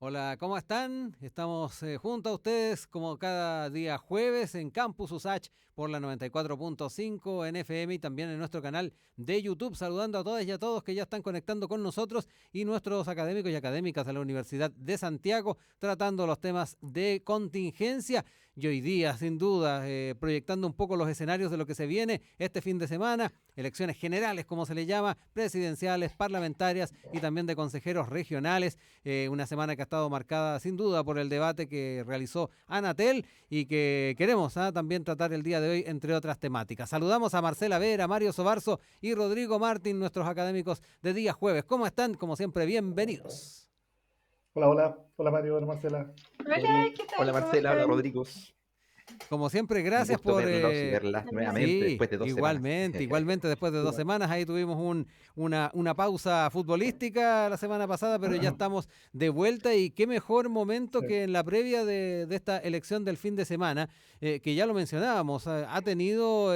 Hola, ¿cómo están? Estamos junto a ustedes como cada día jueves en Campus USACH por la 94.5 en FM y también en nuestro canal de YouTube, saludando a todas y a todos que ya están conectando con nosotros y nuestros académicos y académicas de la Universidad de Santiago, tratando los temas de contingencia y hoy día, sin duda, proyectando un poco los escenarios de lo que se viene este fin de semana, elecciones generales, como se le llama, presidenciales, parlamentarias y también de consejeros regionales. Una semana que ha estado marcada sin duda por el debate que realizó Anatel y que queremos también tratar el día de hoy, entre otras temáticas. Saludamos a Marcela Vera, Mario Sobarzo y Rodrigo Martín, nuestros académicos de día jueves. ¿Cómo están? Como siempre, bienvenidos. Hola, hola, hola Mario, hola Marcela, Hola, Rodrigo. ¿qué Hola tal? ¿Cómo Marcela, hola están? Rodríguez. Como siempre, Un gracias gusto por... verlos y verlas nuevamente sí, después de 2 semanas. igualmente después de dos Igual. semanas, ahí tuvimos una pausa futbolística la semana pasada, pero ya estamos de vuelta y qué mejor momento Sí. que en la previa de esta elección del fin de semana, que ya lo mencionábamos, ha tenido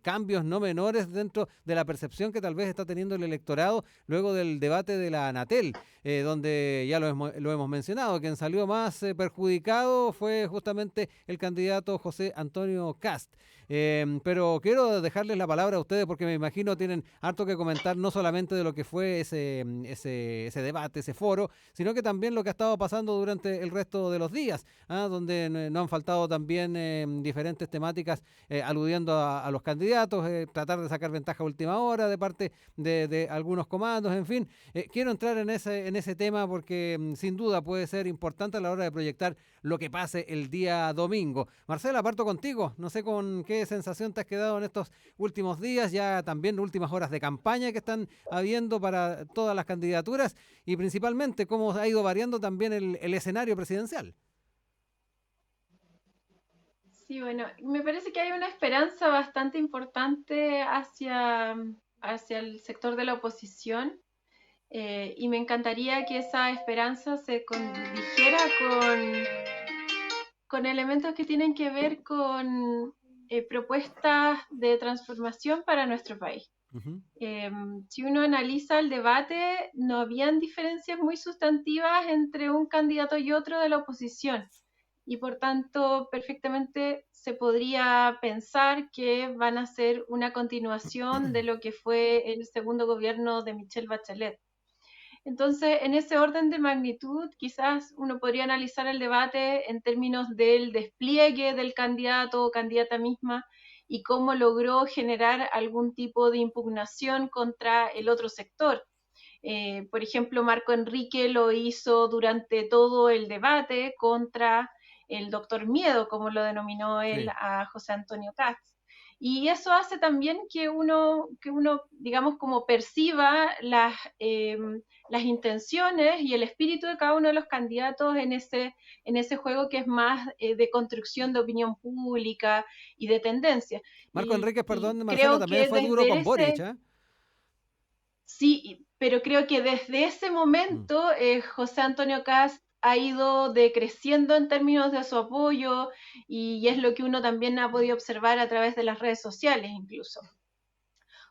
cambios no menores dentro de la percepción que tal vez está teniendo el electorado luego del debate de la Anatel, donde ya lo hemos mencionado, quien salió más perjudicado fue justamente el candidato José Antonio Kast. Pero quiero dejarles la palabra a ustedes porque me imagino tienen harto que comentar, no solamente de lo que fue ese debate, ese foro, sino que también lo que ha estado pasando durante el resto de los días, donde no han faltado también diferentes temáticas aludiendo a los candidatos, tratar de sacar ventaja a última hora de parte de algunos comandos, en fin. Quiero entrar en ese tema porque sin duda puede ser importante a la hora de proyectar lo que pase el día domingo. Marcela, parto contigo. No sé con qué sensación te has quedado en estos últimos días, ya también últimas horas de campaña que están habiendo para todas las candidaturas y principalmente cómo ha ido variando también el escenario presidencial. Sí, bueno, me parece que hay una esperanza bastante importante hacia el sector de la oposición, y me encantaría que esa esperanza se condijera con elementos que tienen que ver con propuestas de transformación para nuestro país. Ujú. Si uno analiza el debate, no habían diferencias muy sustantivas entre un candidato y otro de la oposición y por tanto perfectamente se podría pensar que van a ser una continuación de lo que fue el segundo gobierno de Michelle Bachelet. Entonces, en ese orden de magnitud, quizás uno podría analizar el debate en términos del despliegue del candidato o candidata misma y cómo logró generar algún tipo de impugnación contra el otro sector. Por ejemplo, Marco Enrique lo hizo durante todo el debate contra el doctor Miedo, como lo denominó él Sí. a José Antonio Katz. Y eso hace también que uno digamos, como perciba las intenciones y el espíritu de cada uno de los candidatos en ese juego que es más de construcción de opinión pública y de tendencia. Marco Enríquez, Y perdón, Marcela, creo también que fue duro desde con Boric, ese, ¿eh? sí, pero creo que desde ese Mm. momento José Antonio Cast ha ido decreciendo en términos de su apoyo y es lo que uno también ha podido observar a través de las redes sociales incluso.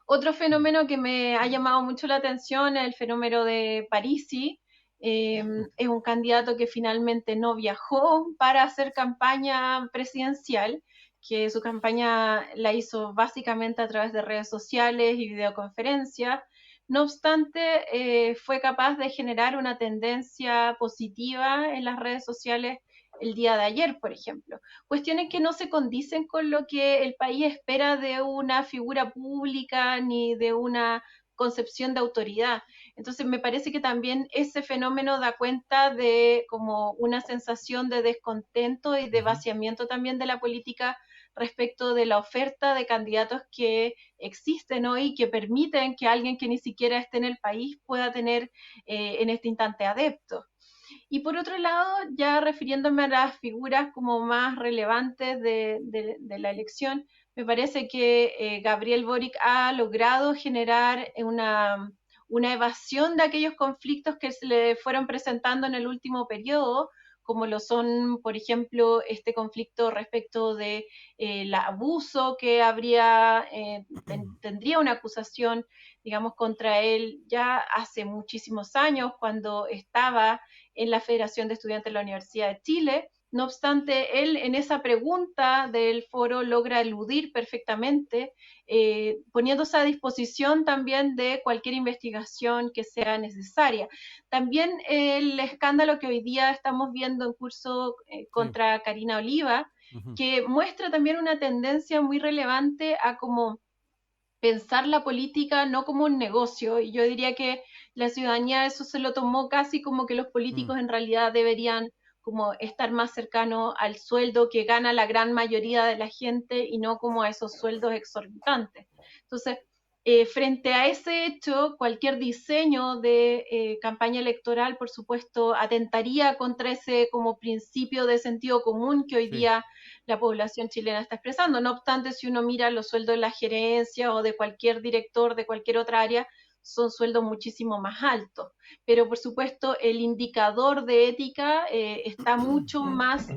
Otro fenómeno que me ha llamado mucho la atención es el fenómeno de Parisi. Es un candidato que finalmente no viajó para hacer campaña presidencial, que su campaña la hizo básicamente a través de redes sociales y videoconferencias. No obstante, fue capaz de generar una tendencia positiva en las redes sociales el día de ayer, por ejemplo. Cuestiones que no se condicen con lo que el país espera de una figura pública ni de una concepción de autoridad. Entonces me parece que también ese fenómeno da cuenta de como una sensación de descontento y de Ujú. vaciamiento también de la política respecto de la oferta de candidatos que existen hoy y que permiten que alguien que ni siquiera esté en el país pueda tener en este instante adeptos. Y por otro lado, ya refiriéndome a las figuras como más relevantes de la elección, me parece que Gabriel Boric ha logrado generar una evasión de aquellos conflictos que se le fueron presentando en el último periodo, como lo son, por ejemplo, este conflicto respecto de el abuso que habría, tendría una acusación, digamos, contra él ya hace muchísimos años, cuando estaba en la Federación de Estudiantes de la Universidad de Chile. No obstante, él en esa pregunta del foro logra eludir perfectamente, poniéndose a disposición también de cualquier investigación que sea necesaria. También el escándalo que hoy día estamos viendo en curso Sí. contra Karina Oliva, Ujú. que muestra también una tendencia muy relevante a como pensar la política no como un negocio, y yo diría que la ciudadanía eso se lo tomó casi como que los Mm. políticos en realidad deberían como estar más cercanos al sueldo que gana la gran mayoría de la gente y no como a esos sueldos exorbitantes. Entonces, frente a ese hecho, cualquier diseño de campaña electoral, por supuesto, atentaría contra ese como principio de sentido común que hoy Sí. día la población chilena está expresando. No obstante, si uno mira los sueldos de la gerencia o de cualquier director de cualquier otra área, son sueldos muchísimo más altos. Pero por supuesto, el indicador de ética está mucho más,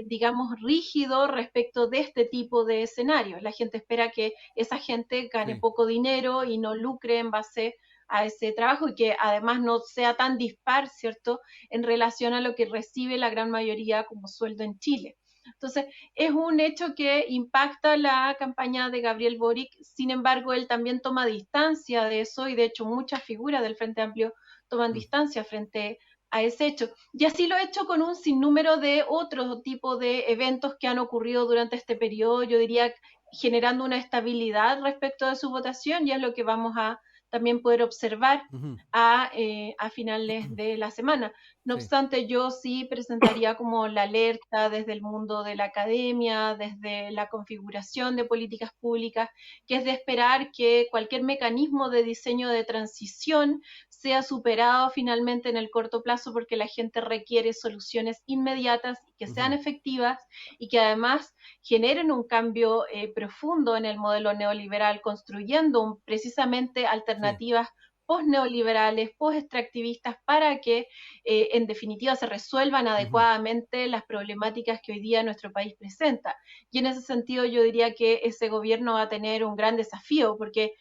digamos, rígido respecto de este tipo de escenarios. La gente espera que esa gente gane Sí. poco dinero y no lucre en base a ese trabajo y que además no sea tan dispar, ¿cierto?, en relación a lo que recibe la gran mayoría como sueldo en Chile. Entonces, es un hecho que impacta la campaña de Gabriel Boric. Sin embargo, él también toma distancia de eso, y de hecho muchas figuras del Frente Amplio toman Mm. distancia frente a ese hecho. Y así lo he hecho con un sinnúmero de otros tipos de eventos que han ocurrido durante este periodo, yo diría, generando una estabilidad respecto de su votación, y es lo que vamos a también poder observar Ujú. a finales de la semana. No Sí. obstante, yo sí presentaría como la alerta desde el mundo de la academia, desde la configuración de políticas públicas, que es de esperar que cualquier mecanismo de diseño de transición sea superado finalmente en el corto plazo, porque la gente requiere soluciones inmediatas que sean Ujú. efectivas y que además generen un cambio profundo en el modelo neoliberal, construyendo precisamente Sí. alternativas post-neoliberales, post-extractivistas, para que en definitiva se resuelvan Ujú. adecuadamente las problemáticas que hoy día nuestro país presenta. Y en ese sentido yo diría que ese gobierno va a tener un gran desafío, porque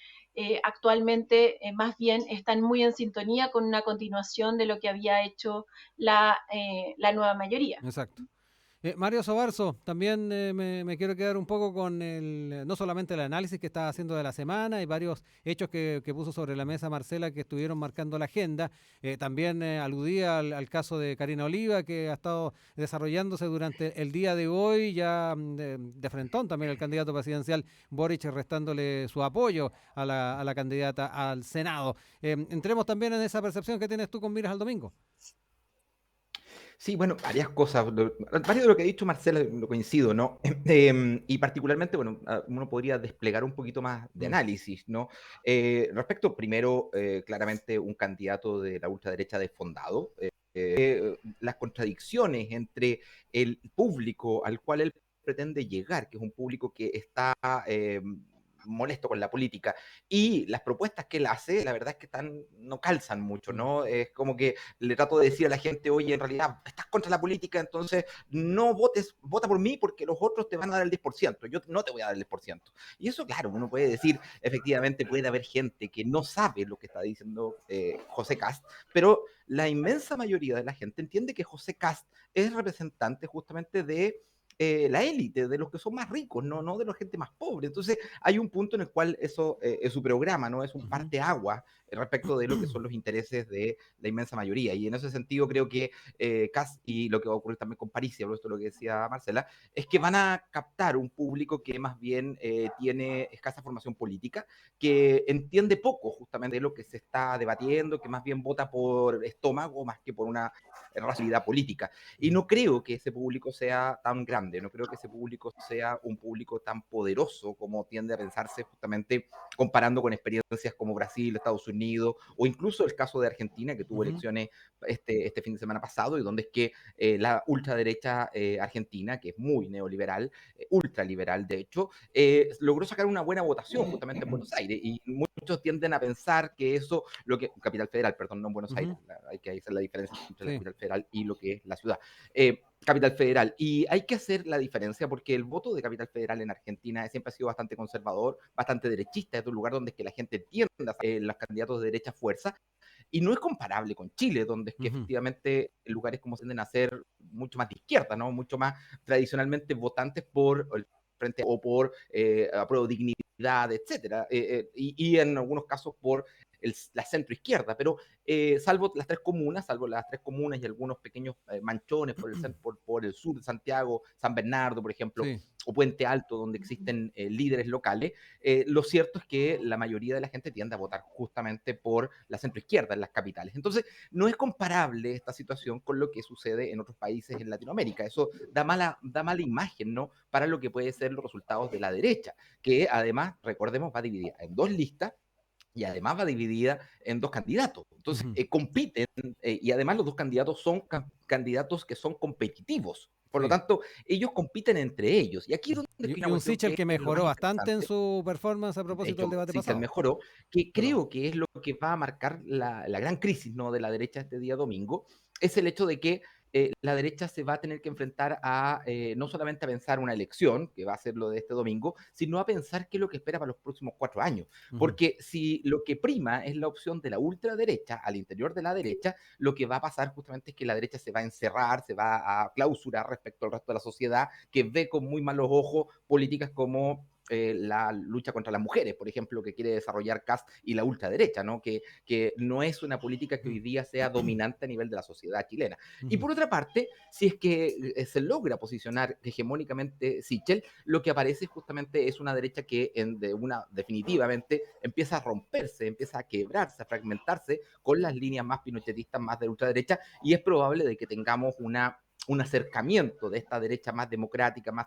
actualmente más bien están muy en sintonía con una continuación de lo que había hecho la nueva mayoría. Exacto. Mario Sobarzo, también me quiero quedar un poco con no solamente el análisis que está haciendo de la semana y varios hechos que puso sobre la mesa Marcela que estuvieron marcando la agenda. También aludía al caso de Karina Oliva, que ha estado desarrollándose durante el día de hoy, ya de frentón también el candidato presidencial Boric restándole su apoyo a la candidata al Senado. Entremos también en esa percepción que tienes tú con miras al domingo. Sí, bueno, varias cosas. Varios de lo que ha dicho Marcela lo coincido, ¿no? Y particularmente, bueno, uno podría desplegar un poquito más de Mm. análisis, ¿no? Respecto, primero, claramente un candidato de la ultraderecha desfondado. Las contradicciones entre el público al cual él pretende llegar, que es un público que está molesto con la política, y las propuestas que él hace, la verdad es que no calzan mucho, Mm. ¿no? Es como que le trato de decir a la gente, oye, en realidad estás contra la política, entonces no votes, vota por mí porque los otros te van a dar el 10%, yo no te voy a dar el 10%. Y eso, claro, uno puede decir, efectivamente puede haber gente que no sabe lo que está diciendo José Cast, pero la inmensa mayoría de la gente entiende que José Cast es representante justamente de la élite, de los que son más ricos, no de la gente más pobre. Entonces hay un punto en el cual eso es su programa, ¿no? Es un Ujú. parteagua respecto de lo que son los intereses de la inmensa mayoría. Y en ese sentido creo que Kass y lo que va a ocurrir también con París, y hablo esto de lo que decía Marcela, es que van a captar un público que más bien tiene escasa formación política, que entiende poco justamente de lo que se está debatiendo, que más bien vota por estómago más que por una racionalidad política. Y Mm. no creo que ese público sea tan grande. grande, no creo que ese público sea un público tan poderoso como tiende a pensarse justamente comparando con experiencias como Brasil, Estados Unidos o incluso el caso de Argentina que tuvo Ujú. elecciones este fin de semana pasado y donde es que la ultraderecha argentina, que es muy neoliberal, ultraliberal de hecho, logró sacar una buena votación justamente en Buenos Aires y muchos tienden a pensar que eso, lo que, Capital Federal, perdón, no en Buenos Aires, Ujú. hay que hacer la diferencia entre la Sí. Capital Federal y lo que es la ciudad. Capital Federal. Y hay que hacer la diferencia porque el voto de Capital Federal en Argentina siempre ha sido bastante conservador, bastante derechista, es un lugar donde es que la gente tiende a los candidatos de derecha fuerza, y no es comparable con Chile, donde es que Ujú. efectivamente lugares como tienden a ser mucho más de izquierda, ¿no? Mucho más tradicionalmente votantes por el frente o por apruebo dignidad, etcétera, y en algunos casos por la centroizquierda, pero salvo las tres comunas y algunos pequeños manchones por el sur de Santiago, San Bernardo, por ejemplo, Sí. o Puente Alto, donde existen líderes locales, lo cierto es que la mayoría de la gente tiende a votar justamente por la centroizquierda en las capitales. Entonces, no es comparable esta situación con lo que sucede en otros países en Latinoamérica. Eso da mala imagen, ¿no? Para lo que pueden ser los resultados de la derecha, que además, recordemos, va dividida en dos listas y además va dividida en dos candidatos. Entonces, Ujú. compiten y además los dos candidatos son candidatos que son competitivos. Por lo Sí. tanto, ellos compiten entre ellos. Y aquí es donde hay una Y un cuestión Sichel que que es lo más mejoró bastante en interesante. su performance a De propósito del hecho, debate Sichel pasado. mejoró, que Perdón. creo que es lo que va a marcar la gran crisis, ¿no?, de la derecha este día domingo, es el hecho de que la derecha se va a tener que enfrentar a no solamente a pensar una elección, que va a ser lo de este domingo, sino a pensar qué es lo que espera para los próximos 4 años. Ujú. Porque si lo que prima es la opción de la ultraderecha al interior de la derecha, lo que va a pasar justamente es que la derecha se va a encerrar, se va a clausurar respecto al resto de la sociedad, que ve con muy malos ojos políticas como la lucha contra las mujeres, por ejemplo, que quiere desarrollar Kast y la ultraderecha, ¿no? Que no es una política que hoy día sea dominante a nivel de la sociedad chilena. Y Ujú. por otra parte, si es que se logra posicionar hegemónicamente Sichel, lo que aparece justamente es una derecha que definitivamente empieza a romperse, empieza a quebrarse, a fragmentarse con las líneas más pinochetistas, más de ultraderecha, y es probable de que tengamos un acercamiento de esta derecha más democrática, más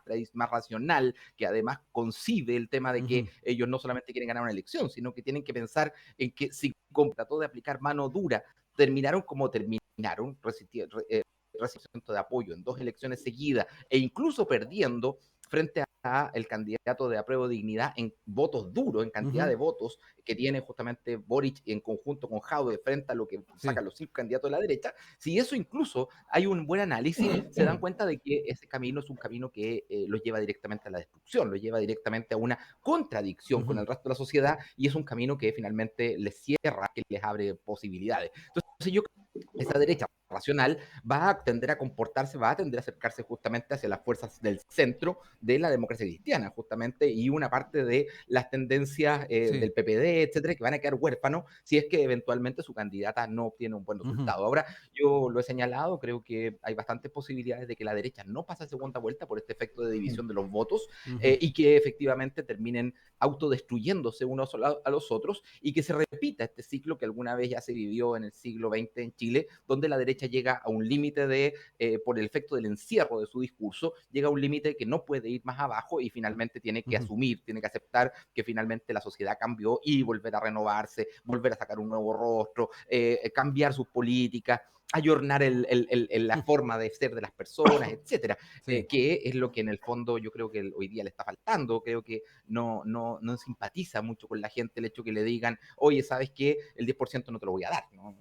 racional, que además concibe el tema de que Ujú. ellos no solamente quieren ganar una elección, sino que tienen que pensar en que si trató de aplicar mano dura, terminaron como terminaron, recibiendo de apoyo en dos elecciones seguidas e incluso perdiendo frente a el candidato de Apruebo Dignidad en votos duros, en cantidad Ujú. de votos que tiene justamente Boric en conjunto con Jaude frente a lo que Sí. sacan los 5 candidatos de la derecha. Si eso incluso hay un buen análisis, se dan cuenta de que ese camino es un camino que los lleva directamente a la destrucción, los lleva directamente a una contradicción con Ujú. el resto de la sociedad y es un camino que finalmente les cierra, que les abre posibilidades. Entonces yo esa derecha racional va a tender a comportarse, va a tender a acercarse justamente hacia las fuerzas del centro de la democracia cristiana, justamente, y una parte de las tendencias Sí. del PPD, etcétera, que van a quedar huérfanos si es que eventualmente su candidata no obtiene un buen Ujú. resultado. Ahora, yo lo he señalado, creo que hay bastantes posibilidades de que la derecha no pase a segunda vuelta por este efecto de división de los votos Ujú. y que efectivamente terminen autodestruyéndose unos a los otros y que se repita este ciclo que alguna vez ya se vivió en el siglo XX en Chile, donde la derecha llega a un límite por el efecto del encierro de su discurso, llega a un límite que no puede ir más abajo y finalmente tiene que Ujú. asumir, tiene que aceptar que finalmente la sociedad cambió y volver a renovarse, volver a sacar un nuevo rostro, cambiar sus políticas, ayornar la forma de ser de las personas, etcétera, Sí. que es lo que en el fondo yo creo que hoy día le está faltando. Creo que no simpatiza mucho con la gente el hecho que le digan, oye, ¿sabes qué? El 10% no te lo voy a dar. No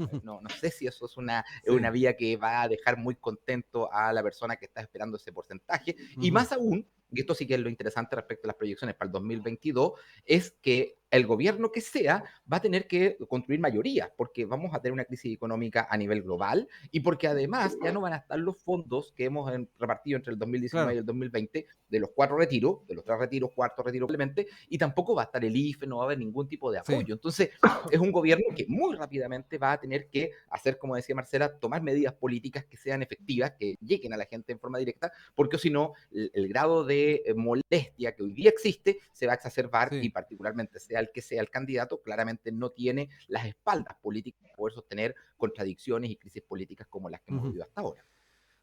sé si eso es una Sí. vía que va a dejar muy contento a la persona que está esperando ese porcentaje. Y Ujú. más aún, y esto sí que es lo interesante respecto a las proyecciones para el 2022, es que el gobierno que sea va a tener que construir mayoría, porque vamos a tener una crisis económica a nivel global y porque además ya no van a estar los fondos que hemos repartido entre el 2019 Claro. y el 2020 de los 4 retiros, de los 3 retiros, cuarto retiro probablemente, y tampoco va a estar el IFE, no va a haber ningún tipo de Sí. apoyo. Entonces, es un gobierno que muy rápidamente va a tener que hacer, como decía Marcela, tomar medidas políticas que sean efectivas, que lleguen a la gente en forma directa, porque si no, el grado de molestia que hoy día existe se va a exacerbar y Sí. particularmente sea el que sea el candidato, claramente no tiene las espaldas políticas para poder sostener contradicciones y crisis políticas como las que hemos Ujú. vivido hasta ahora.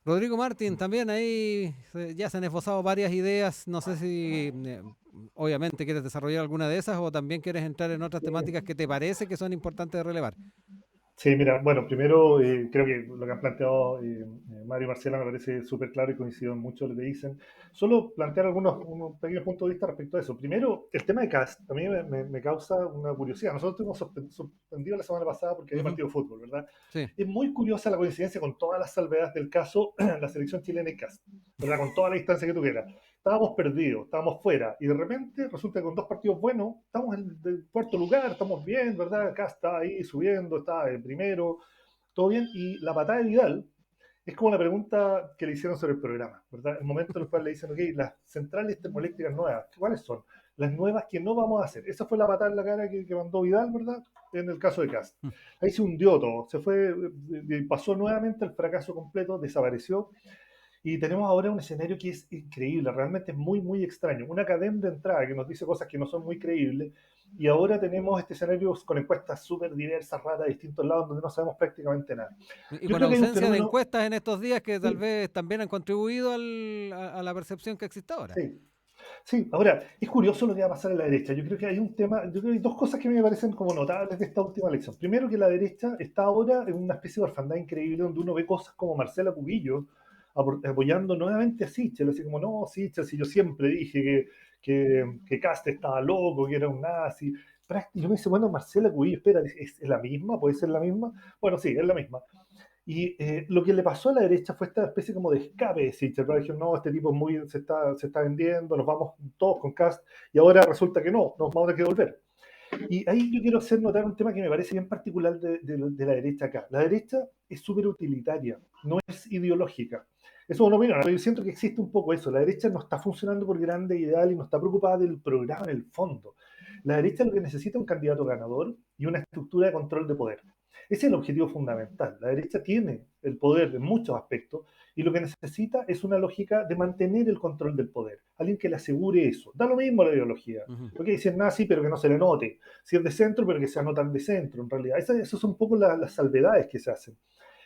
Rodrigo Martín, también ahí ya se han esbozado varias ideas. No sé si obviamente quieres desarrollar alguna de esas o también quieres entrar en otras temáticas que te parece que son importantes de relevar. Sí, mira, bueno, primero creo que lo que han planteado Mario y Marcela me parece súper claro y coincido en mucho de lo que dicen. Solo plantear unos pequeños puntos de vista respecto a eso. Primero, el tema de Cast, a mí me causa una curiosidad. Nosotros estuvimos suspendidos la semana pasada porque había Ujú. partido de fútbol, ¿verdad? Sí. Es muy curiosa la coincidencia con todas las salvedades del caso, la selección chilena y Cast, ¿verdad? Con toda la distancia que tuviera. Estábamos perdidos, estábamos fuera, y de repente resulta que con dos partidos buenos, estamos en el cuarto lugar, estamos bien, ¿verdad? Acá está ahí subiendo, está el primero, todo bien, y la patada de Vidal es como la pregunta que le hicieron sobre el programa, ¿verdad? El momento en el cual le dicen, ok, las centrales termoeléctricas nuevas, ¿cuáles son? Las nuevas que no vamos a hacer. Esa fue la patada en la cara que mandó Vidal, ¿verdad? En el caso de Cast. Ahí se hundió todo, se fue, pasó nuevamente el fracaso completo, desapareció. Y tenemos ahora un escenario que es increíble, realmente es muy, muy extraño. Una cadena de entrada que nos dice cosas que no son muy creíbles. Y ahora tenemos este escenario con encuestas súper diversas, raras, de distintos lados, donde no sabemos prácticamente nada. Y Yo con creo que hay un ausencia de fenómeno. encuestas en estos días que tal Sí, vez también han contribuido a la percepción que existe ahora. sí, sí. Ahora, es curioso lo que va a pasar en la derecha. Yo creo que hay un tema, yo creo que hay dos cosas que me parecen como notables de esta última elección. Primero, que la derecha está ahora en una especie de orfandad increíble donde uno ve cosas como Marcela Cubillo apoyando nuevamente a Sichel, así como, no, Sichel, si yo siempre dije que Cast estaba loco, que era un nazi. Y yo me dice, bueno, Marcela Cubillo, espera, ¿es la misma? ¿Puede ser la misma? Bueno, sí, es la misma. Y lo que le pasó a la derecha fue esta especie como de escape de Sichel, ¿verdad? Dijeron, no, este tipo es muy, se está vendiendo, nos vamos todos con Cast, y ahora resulta que no, nos vamos a tener que volver. Y ahí yo quiero hacer notar un tema que me parece bien particular de la derecha acá. La derecha es súper utilitaria, no es ideológica. Eso es una opinión, pero yo siento que existe un poco eso. La derecha no está funcionando por grande ideal y no está preocupada del programa en el fondo. La derecha lo que necesita es un candidato ganador y una estructura de control de poder. Ese es el objetivo fundamental. La derecha tiene el poder en muchos aspectos y lo que necesita es una lógica de mantener el control del poder. Alguien que le asegure eso. Da lo mismo la ideología. Ujú. Ok, si es nazi, pero que no se le note. Si es de centro, pero que sea no tan de centro, en realidad. Esas son un poco las salvedades que se hacen.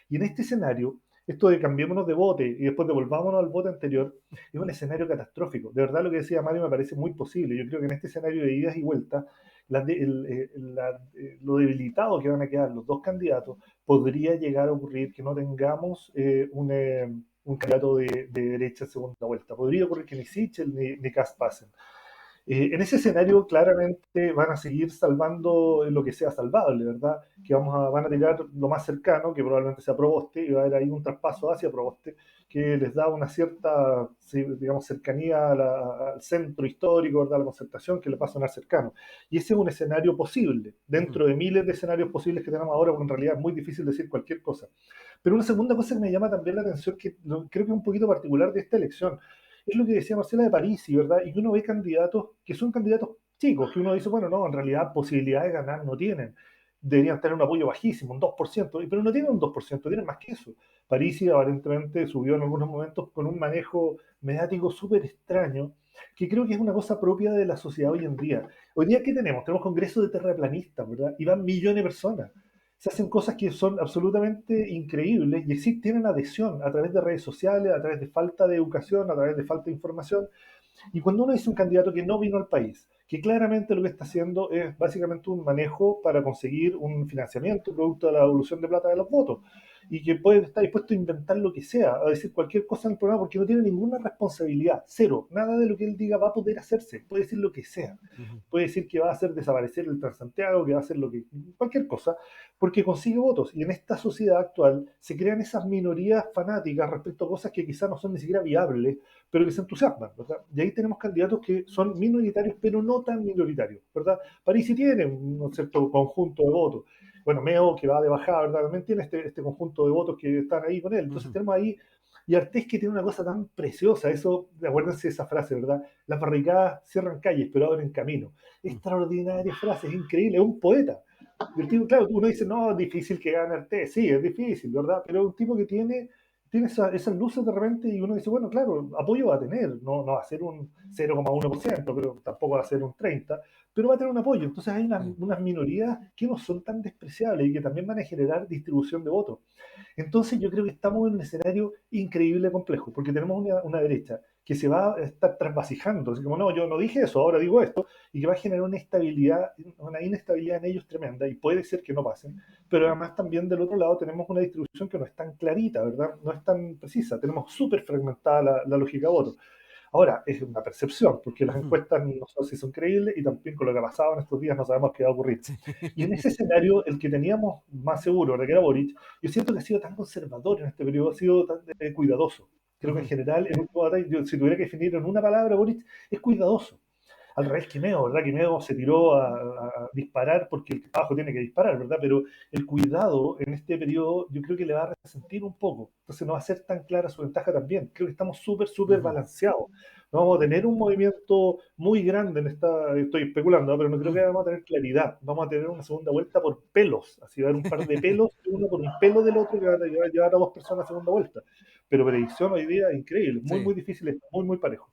Y en este escenario, esto de cambiémonos de bote y después devolvámonos al bote anterior, es un escenario catastrófico. De verdad lo que decía Mario me parece muy posible. Yo creo que en este escenario de idas y vueltas, lo debilitado que van a quedar los dos candidatos, podría llegar a ocurrir que no tengamos un candidato de derecha en segunda vuelta. Podría ocurrir que ni Sichel ni Kast pasen. En ese escenario claramente van a seguir salvando lo que sea salvable, ¿verdad? Que van a tirar lo más cercano, que probablemente sea Proboste, y va a haber ahí un traspaso hacia Proboste que les da una cierta, sí, digamos, cercanía al centro histórico, ¿verdad? A la concertación, que les va a sonar cercano. Y ese es un escenario posible, Ujú. dentro de miles de escenarios posibles que tenemos ahora, porque en realidad es muy difícil decir cualquier cosa. Pero una segunda cosa que me llama también la atención, que creo que es un poquito particular de esta elección, es lo que decía Marcela de Parisi, ¿verdad? Y que uno ve candidatos que son candidatos chicos, que uno dice, bueno, no, en realidad posibilidades de ganar no tienen. Deberían tener un apoyo bajísimo, un 2%, pero no tienen un 2%, tienen más que eso. Parisi aparentemente subió en algunos momentos con un manejo mediático súper extraño, que creo que es una cosa propia de la sociedad hoy en día. Hoy día, ¿qué tenemos? Tenemos congresos de terraplanistas, ¿verdad? Y van millones de personas. Se hacen cosas que son absolutamente increíbles y tienen adhesión a través de redes sociales, a través de falta de educación, a través de falta de información. Y cuando uno dice un candidato que no vino al país, que claramente lo que está haciendo es básicamente un manejo para conseguir un financiamiento producto de la devolución de plata de los votos, y que puede estar dispuesto a inventar lo que sea, a decir cualquier cosa en el programa porque no tiene ninguna responsabilidad, cero, nada de lo que él diga va a poder hacerse, puede decir lo que sea, Ujú. puede decir que va a hacer desaparecer el Transantiago, que va a hacer cualquier cosa, porque consigue votos. Y en esta sociedad actual se crean esas minorías fanáticas respecto a cosas que quizás no son ni siquiera viables, pero que se entusiasman, ¿verdad? Y ahí tenemos candidatos que son minoritarios, pero no tan minoritarios, ¿verdad? París sí tiene un cierto conjunto de votos. Bueno, Meo, que va de bajada, ¿verdad? También tiene este conjunto de votos que están ahí con él. Entonces Ujú. tenemos ahí, y Artés que tiene una cosa tan preciosa, eso, acuérdense de esa frase, ¿verdad? Las barricadas cierran calles, pero abren camino. Mm. Extraordinaria frase, es increíble, es un poeta. El tipo, claro, uno dice, no, es difícil que gane Artés, sí, es difícil, ¿verdad? Pero es un tipo que tiene tiene esas luces de repente y uno dice, bueno, claro, apoyo va a tener, no va a ser un 0,1%, pero tampoco va a ser un 30%, pero va a tener un apoyo. Entonces hay Sí. unas minorías que no son tan despreciables y que también van a generar distribución de votos. Entonces yo creo que estamos en un escenario increíble complejo, porque tenemos una derecha que se va a estar trasvasijando, así como, no, yo no dije eso, ahora digo esto, y que va a generar una inestabilidad en ellos tremenda, y puede ser que no pasen, pero además también del otro lado tenemos una distribución que no es tan clarita, ¿verdad? No es tan precisa, tenemos súper fragmentada la lógica de voto. Ahora, es una percepción, porque las Ujú. encuestas no sé si son creíbles y también con lo que ha pasado en estos días no sabemos qué va a ocurrir. Sí. Y en ese escenario, el que teníamos más seguro, ¿verdad? Que era Boric, yo siento que ha sido tan conservador en este periodo, ha sido tan cuidadoso. Creo que en Ujú. general, en último detalle, si tuviera que definir en una palabra, Boric es cuidadoso. Al revés que Meo, ¿verdad? Que Meo se tiró a disparar porque el trabajo tiene que disparar, ¿verdad? Pero el cuidado en este periodo yo creo que le va a resentir un poco. Entonces no va a ser tan clara su ventaja también. Creo que estamos súper Ujú. balanceados. No vamos a tener un movimiento muy grande en esta, estoy especulando, ¿no? Pero no creo que Ujú. vamos a tener claridad. Vamos a tener una segunda vuelta por pelos. Así va a haber un par de pelos, uno por un pelo del otro que va a llevar a dos personas a segunda vuelta. Pero predicción hoy día increíble, Sí. muy difícil, muy parejo.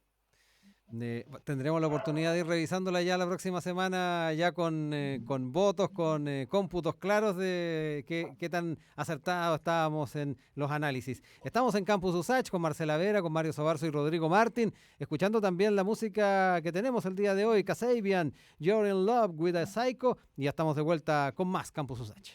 Tendremos la oportunidad de ir revisándola ya la próxima semana, ya con votos, con cómputos claros de qué tan acertados estábamos en los análisis. Estamos en Campus Usach con Marcela Vera, con Mario Sobarzo y Rodrigo Martín, escuchando también la música que tenemos el día de hoy, Kasabian, You're in Love with a Psycho, y ya estamos de vuelta con más Campus Usach.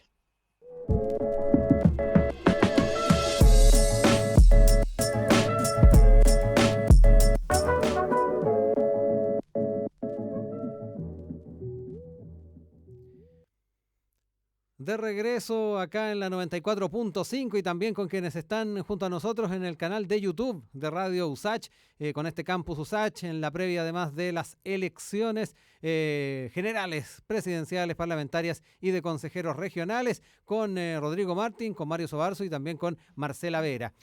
De regreso acá en la 94.5 y también con quienes están junto a nosotros en el canal de YouTube de Radio Usach, con este Campus Usach en la previa además de las elecciones generales, presidenciales, parlamentarias y de consejeros regionales, con Rodrigo Martín, con Mario Sobarzo y también con Marcela Vera.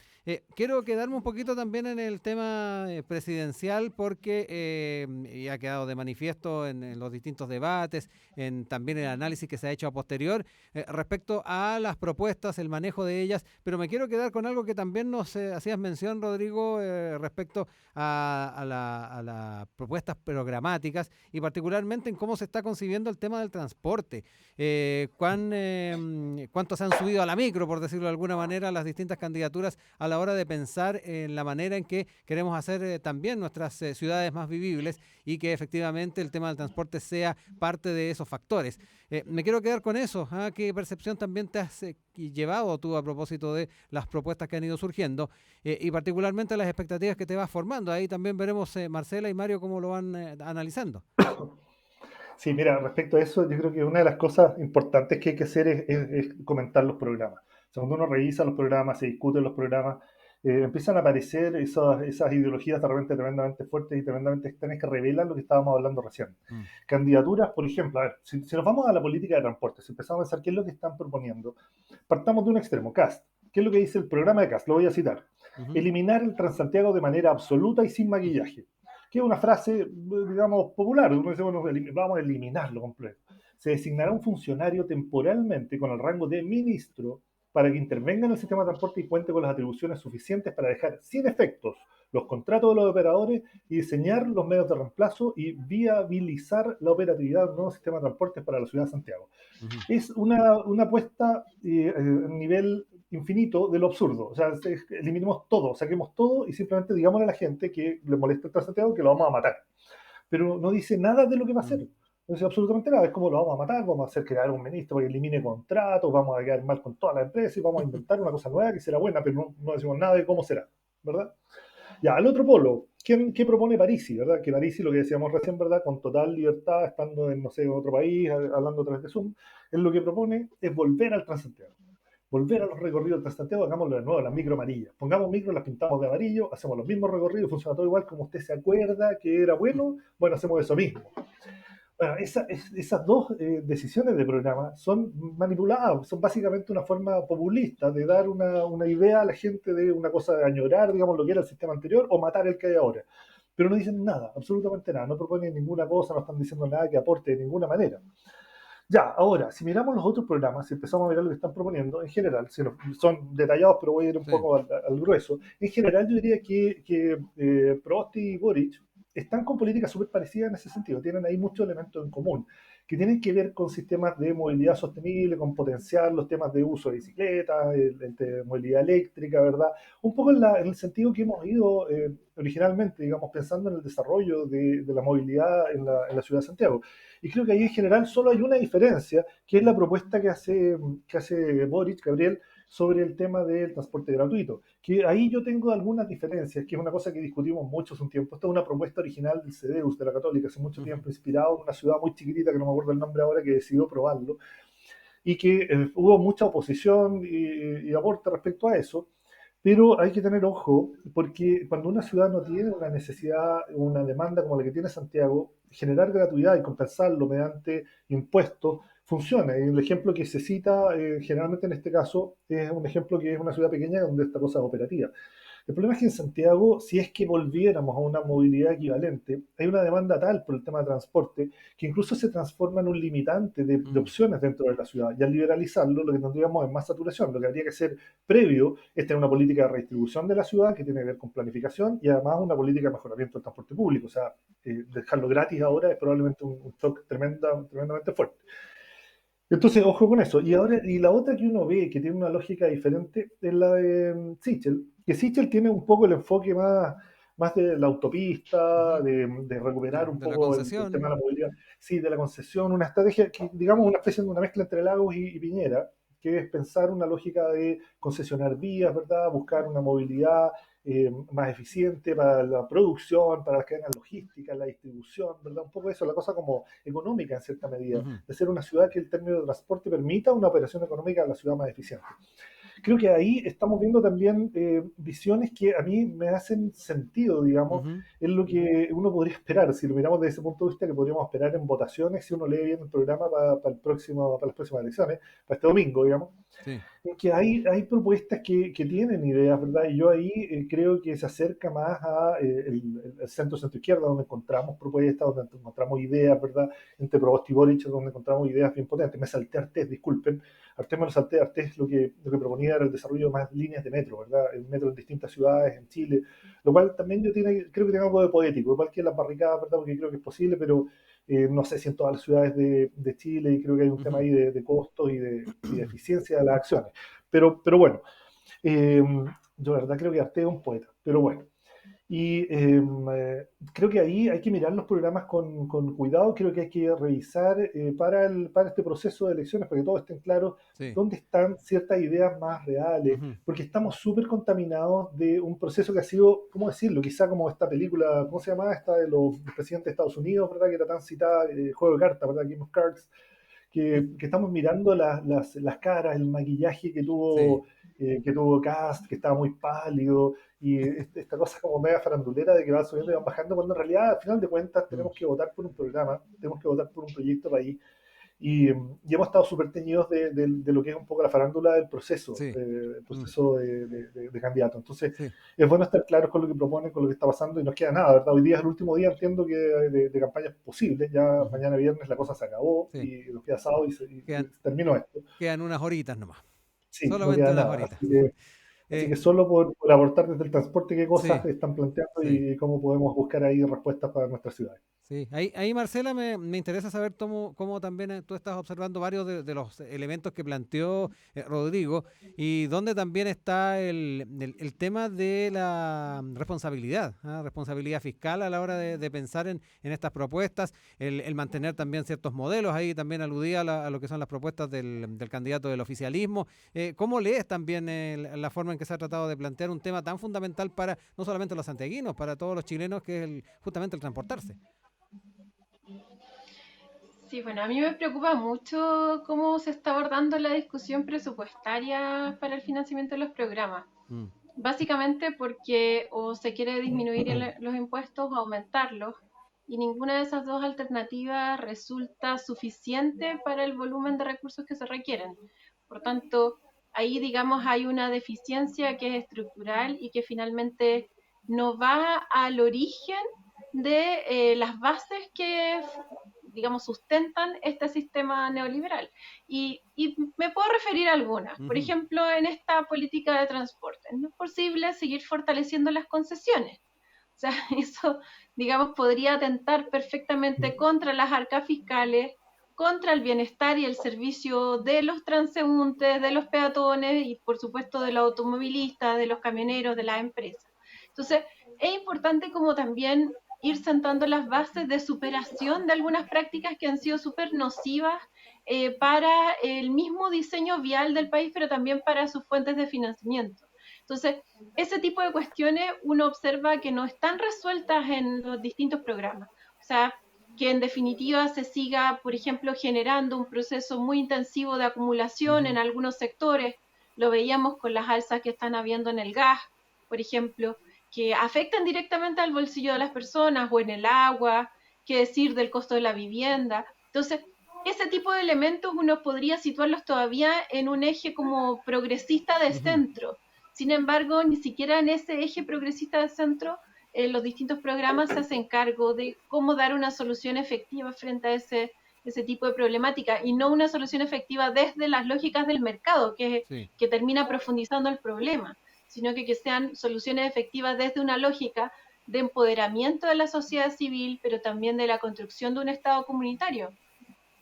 Quiero quedarme un poquito también en el tema presidencial porque ya ha quedado de manifiesto en los distintos debates, también el análisis que se ha hecho a posterior, respecto a las propuestas, el manejo de ellas, pero me quiero quedar con algo que también nos hacías mención, Rodrigo, respecto a las propuestas programáticas y particularmente en cómo se está concibiendo el tema del transporte. ¿Cuánto se han subido a la micro, por decirlo de alguna manera, las distintas candidaturas a la hora de pensar en la manera en que queremos hacer también nuestras ciudades más vivibles y que efectivamente el tema del transporte sea parte de esos factores? Me quiero quedar con eso. ¿Qué percepción también te has llevado tú a propósito de las propuestas que han ido surgiendo y particularmente las expectativas que te vas formando? Ahí también veremos Marcela y Mario cómo lo van analizando. Sí, mira, respecto a eso, yo creo que una de las cosas importantes que hay que hacer es comentar los programas. O sea, cuando uno revisa los programas, se discuten los programas, empiezan a aparecer esas ideologías de repente tremendamente fuertes y tremendamente extrañas que revelan lo que estábamos hablando recién. Mm. Candidaturas, por ejemplo, a ver, si nos vamos a la política de transporte, si empezamos a pensar qué es lo que están proponiendo, partamos de un extremo, CAST. ¿Qué es lo que dice el programa de CAST? Lo voy a citar. Ujú. Eliminar el Transantiago de manera absoluta y sin maquillaje, que es una frase, digamos, popular. Uno dice, bueno, vamos a eliminarlo completo. Se designará un funcionario temporalmente con el rango de ministro para que intervenga en el sistema de transporte y cuente con las atribuciones suficientes para dejar sin efectos los contratos de los operadores y diseñar los medios de reemplazo y viabilizar la operatividad del nuevo sistema de transporte para la ciudad de Santiago. Ujú. Es una apuesta a nivel infinito de lo absurdo. O sea, eliminemos todo, saquemos todo y simplemente digámosle a la gente que le molesta el Transantiago que lo vamos a matar. Pero no dice nada de lo que va a hacer. Mm. No dice absolutamente nada. Es como lo vamos a matar, vamos a hacer crear un ministro que elimine contratos, vamos a quedar mal con toda la empresa y vamos a inventar una cosa nueva que será buena, pero no decimos nada de cómo será, ¿verdad? Ya, al otro polo, ¿qué propone Parisi, verdad? Que Parisi, lo que decíamos recién, ¿verdad? Con total libertad, estando en, no sé, otro país, hablando a través de Zoom, él lo que propone es volver al Transantiago. Volver a los recorridos del Transantiago, hagámoslo de nuevo, las micro amarillas. Pongamos micro, las pintamos de amarillo, hacemos los mismos recorridos, funciona todo igual, como usted se acuerda que era bueno, bueno, hacemos eso mismo. Bueno, esas dos decisiones de programa son manipuladas, son básicamente una forma populista de dar una idea a la gente de una cosa de añorar, digamos, lo que era el sistema anterior o matar el que hay ahora. Pero no dicen nada, absolutamente nada, no proponen ninguna cosa, no están diciendo nada que aporte de ninguna manera. Ya, ahora, si miramos los otros programas, si empezamos a mirar lo que están proponiendo, en general, si son detallados, pero voy a ir un Sí. poco al grueso, en general yo diría que Prost y Boric están con políticas súper parecidas en ese sentido, tienen ahí muchos elementos en común, que tienen que ver con sistemas de movilidad sostenible, con potenciar los temas de uso de bicicletas, de movilidad eléctrica, ¿verdad? Un poco en el sentido que hemos ido originalmente, digamos, pensando en el desarrollo de la movilidad en la ciudad de Santiago. Y creo que ahí en general solo hay una diferencia, que es la propuesta que hace Boric, Gabriel, sobre el tema del transporte gratuito. Que ahí yo tengo algunas diferencias, que es una cosa que discutimos mucho hace un tiempo. Esta es una propuesta original del CEDEUS, de la Católica, hace mucho Ujú. tiempo, inspirado en una ciudad muy chiquitita, que no me acuerdo el nombre ahora, que decidió probarlo, y que hubo mucha oposición y aporte respecto a eso. Pero hay que tener ojo, porque cuando una ciudad no tiene una necesidad, una demanda como la que tiene Santiago, generar gratuidad y compensarlo mediante impuestos funciona. Y el ejemplo que se cita generalmente en este caso es un ejemplo que es una ciudad pequeña donde esta cosa es operativa. El problema es que en Santiago, si es que volviéramos a una movilidad equivalente, hay una demanda tal por el tema de transporte que incluso se transforma en un limitante de Mm. opciones dentro de la ciudad. Y al liberalizarlo, lo que tendríamos es más saturación. Lo que habría que hacer previo es tener una política de redistribución de la ciudad que tiene que ver con planificación y además una política de mejoramiento del transporte público. O sea, dejarlo gratis ahora es probablemente un shock tremendamente fuerte. Entonces, ojo con eso. Y la otra que uno ve que tiene una lógica diferente es la de Sichel, que Sichel tiene un poco el enfoque más de la autopista, Ujú. de recuperar un De la poco el tema de concesión. la movilidad, sí, de la concesión, una estrategia que, digamos, una especie de una mezcla entre Lagos y Piñera, que es pensar una lógica de concesionar vías, ¿verdad? Buscar una movilidad más eficiente para la producción, para las cadenas logísticas, la distribución, ¿verdad? Un poco eso, la cosa como económica en cierta medida, Ujú. de ser una ciudad que el término de transporte permita una operación económica de la ciudad más eficiente. Creo que ahí estamos viendo también visiones que a mí me hacen sentido, digamos, Ujú. en lo que uno podría esperar. Si lo miramos desde ese punto de vista, que podríamos esperar en votaciones, si uno lee bien el programa para las próximas elecciones, para este domingo, digamos, Sí. en que hay propuestas que tienen ideas, ¿verdad? Y yo ahí creo que se acerca más a el centro izquierda, donde encontramos propuestas, donde encontramos ideas, ¿verdad? Entre Proboste y Boric, donde encontramos ideas bien potentes. Me salté a Artés, disculpen. Artés me lo salté. Artés lo que proponía era el desarrollo de más líneas de metro, ¿verdad? El metro en distintas ciudades, en Chile, lo cual también creo que tiene algo de poético, igual que las barricadas, ¿verdad? Porque creo que es posible, pero no sé si en todas las ciudades de Chile, y creo que hay un tema Ujú. ahí de costos y de eficiencia de las acciones. Pero bueno, yo la verdad creo que Arte es un poeta, pero bueno. Y creo que ahí hay que mirar los programas con cuidado, creo que hay que revisar para este proceso de elecciones, para que todos estén claros Sí. dónde están ciertas ideas más reales, Ujú. porque estamos súper contaminados de un proceso que ha sido, ¿cómo decirlo? Quizá como esta película, ¿cómo se llamaba? Esta de los presidentes de Estados Unidos, ¿verdad? Que era tan citada, Juego de Cartas, ¿verdad? Game of Cards, que estamos mirando las caras, el maquillaje Sí. que tuvo Cast, que estaba muy pálido, y esta cosa como media farandulera de que van subiendo y van bajando, cuando en realidad, al final de cuentas, Mm. tenemos que votar por un programa, tenemos que votar por un proyecto país, y hemos estado súper teñidos de lo que es un poco la farándula del proceso, Sí. el Mm. proceso de candidato. Entonces, Sí. es bueno estar claros con lo que proponen, con lo que está pasando, y nos queda nada, ¿verdad? Hoy día es el último día, entiendo que de campañas posibles, ya Ujú. mañana viernes la cosa se acabó, Sí. y nos queda sábado y Quedan, se terminó esto. quedan unas horitas nomás. Sí, no Solamente queda unas nada. horitas. Así que Eh, solo por aportar desde el transporte qué cosas sí. están planteando Sí. y cómo podemos buscar ahí respuestas para nuestras ciudades. Sí, ahí Marcela, me interesa saber cómo también tú estás observando varios de los elementos que planteó Rodrigo y dónde también está el tema de la responsabilidad, ¿ah? Responsabilidad fiscal a la hora de pensar en estas propuestas, el mantener también ciertos modelos, ahí también aludía a lo que son las propuestas del candidato del oficialismo. ¿Cómo lees también la forma en que se ha tratado de plantear un tema tan fundamental para no solamente los santiaguinos, para todos los chilenos, que es justamente el transportarse? Sí, bueno, a mí me preocupa mucho cómo se está abordando la discusión presupuestaria para el financiamiento de los programas. Mm. Básicamente porque o se quiere disminuir los impuestos o aumentarlos, y ninguna de esas dos alternativas resulta suficiente para el volumen de recursos que se requieren. Por tanto, ahí, digamos, hay una deficiencia que es estructural y que finalmente no va al origen de las bases digamos, sustentan este sistema neoliberal. Y me puedo referir a algunas. Por ejemplo, en esta política de transporte, no es posible seguir fortaleciendo las concesiones. O sea, eso, digamos, podría atentar perfectamente contra las arcas fiscales, contra el bienestar y el servicio de los transeúntes, de los peatones y, por supuesto, de los automovilistas, de los camioneros, de las empresas. Entonces, es importante como también ir sentando las bases de superación de algunas prácticas que han sido súper nocivas para el mismo diseño vial del país, pero también para sus fuentes de financiamiento. Entonces, ese tipo de cuestiones uno observa que no están resueltas en los distintos programas. O sea, que en definitiva se siga, por ejemplo, generando un proceso muy intensivo de acumulación en algunos sectores. Lo veíamos con las alzas que están habiendo en el gas, por ejemplo, que afectan directamente al bolsillo de las personas, o en el agua, qué decir del costo de la vivienda. Entonces, ese tipo de elementos uno podría situarlos todavía en un eje como progresista de centro. Sin embargo, ni siquiera en ese eje progresista de centro los distintos programas se hacen cargo de cómo dar una solución efectiva frente a ese tipo de problemática, y no una solución efectiva desde las lógicas del mercado, que termina profundizando el problema, sino que sean soluciones efectivas desde una lógica de empoderamiento de la sociedad civil, pero también de la construcción de un Estado comunitario.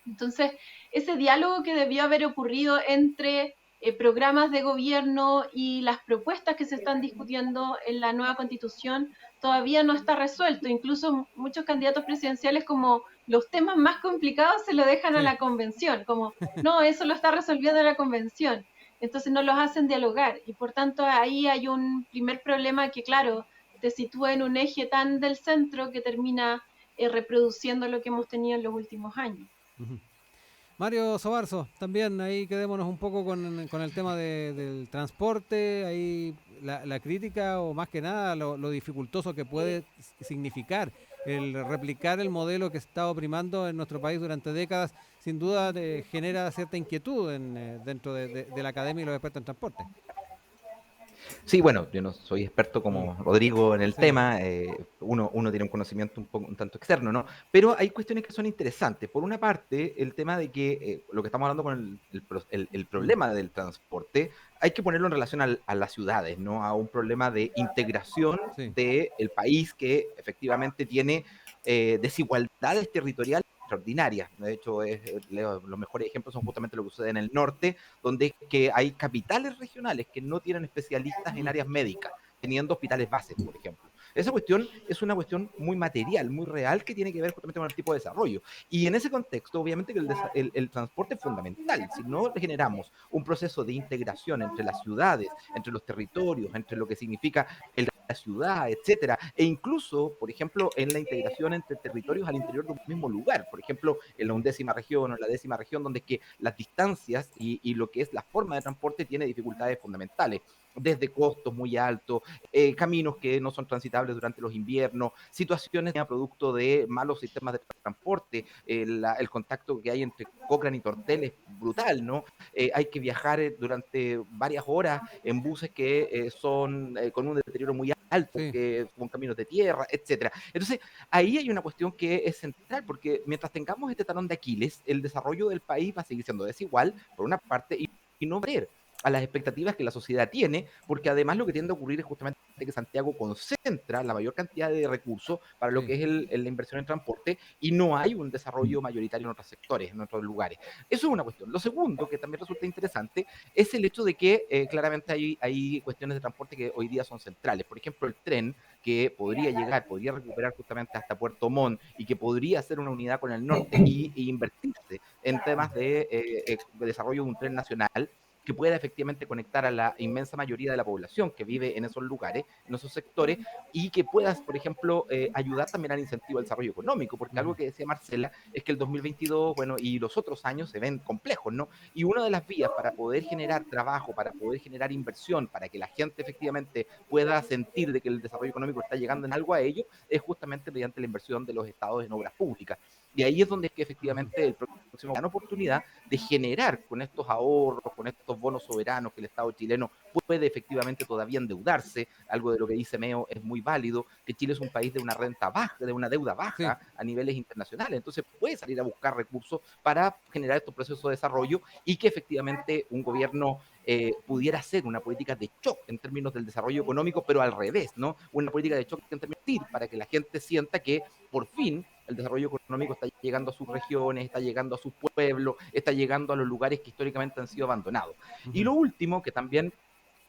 Entonces, ese diálogo que debió haber ocurrido entre programas de gobierno y las propuestas que se están discutiendo en la nueva constitución todavía no está resuelto. Incluso muchos candidatos presidenciales, como los temas más complicados, se lo dejan a la convención, como, no, eso lo está resolviendo la convención. Entonces no los hacen dialogar, y por tanto ahí hay un primer problema que, claro, te sitúa en un eje tan del centro que termina reproduciendo lo que hemos tenido en los últimos años. Mario Sobarzo, también ahí quedémonos un poco con el tema del transporte, ahí la crítica, o más que nada lo dificultoso que puede significar el replicar el modelo que se está oprimando en nuestro país durante décadas. Sin duda genera cierta inquietud dentro de la academia y los expertos en transporte. Sí, bueno, yo no soy experto como Rodrigo en el Sí. tema, uno tiene un conocimiento un tanto externo, ¿no? Pero hay cuestiones que son interesantes. Por una parte, el tema de que lo que estamos hablando con el problema del transporte, hay que ponerlo en relación a las ciudades, ¿no? A un problema de integración Sí. del país que efectivamente tiene desigualdades territoriales extraordinarias. De hecho, los mejores ejemplos son justamente lo que sucede en el norte, donde que hay capitales regionales que no tienen especialistas en áreas médicas, teniendo hospitales bases, por ejemplo. Esa cuestión es una cuestión muy material, muy real, que tiene que ver justamente con el tipo de desarrollo. Y en ese contexto, obviamente que el transporte es fundamental. Si no generamos un proceso de integración entre las ciudades, entre los territorios, entre lo que significa la ciudad, etcétera, e incluso, por ejemplo, en la integración entre territorios al interior de un mismo lugar, por ejemplo, en la 11ª región o en la 10ª región, donde es que las distancias y lo que es la forma de transporte tiene dificultades fundamentales, desde costos muy altos, caminos que no son transitables durante los inviernos, situaciones a producto de malos sistemas de transporte, el contacto que hay entre Cochrane y Tortel es brutal, ¿no? Hay que viajar durante varias horas en buses que son con un deterioro muy alto, Sí. que con caminos de tierra, etcétera. Entonces, ahí hay una cuestión que es central, porque mientras tengamos este talón de Aquiles, el desarrollo del país va a seguir siendo desigual, por una parte, y no ver a las expectativas que la sociedad tiene, porque además lo que tiende a ocurrir es justamente que Santiago concentra la mayor cantidad de recursos para lo que es la inversión en transporte, y no hay un desarrollo mayoritario en otros sectores, en otros lugares. Eso es una cuestión. Lo segundo, que también resulta interesante, es el hecho de que claramente hay cuestiones de transporte que hoy día son centrales. Por ejemplo, el tren, que podría llegar, podría recuperar justamente hasta Puerto Montt, y que podría ser una unidad con el norte y invertirse en temas de desarrollo de un tren nacional que pueda efectivamente conectar a la inmensa mayoría de la población que vive en esos lugares, en esos sectores, y que puedas, por ejemplo, ayudar también al incentivo al desarrollo económico, porque algo que decía Marcela es que el 2022, bueno, y los otros años se ven complejos, ¿no? Y una de las vías para poder generar trabajo, para poder generar inversión, para que la gente efectivamente pueda sentir de que el desarrollo económico está llegando en algo a ello, es justamente mediante la inversión de los estados en obras públicas. Y ahí es donde es que efectivamente el próximo gran oportunidad de generar con estos ahorros, con estos estos bonos soberanos que el Estado chileno puede efectivamente todavía endeudarse, algo de lo que dice Meo es muy válido, que Chile es un país de una renta baja, de una deuda Sí. baja a niveles internacionales, entonces puede salir a buscar recursos para generar estos procesos de desarrollo y que efectivamente un gobierno pudiera hacer una política de shock en términos del desarrollo económico, pero al revés, ¿no? Una política de shock en términos de para que la gente sienta que por fin el desarrollo económico está llegando a sus regiones, está llegando a sus pueblos, está llegando a los lugares que históricamente han sido abandonados. Y Ujú. lo último, que también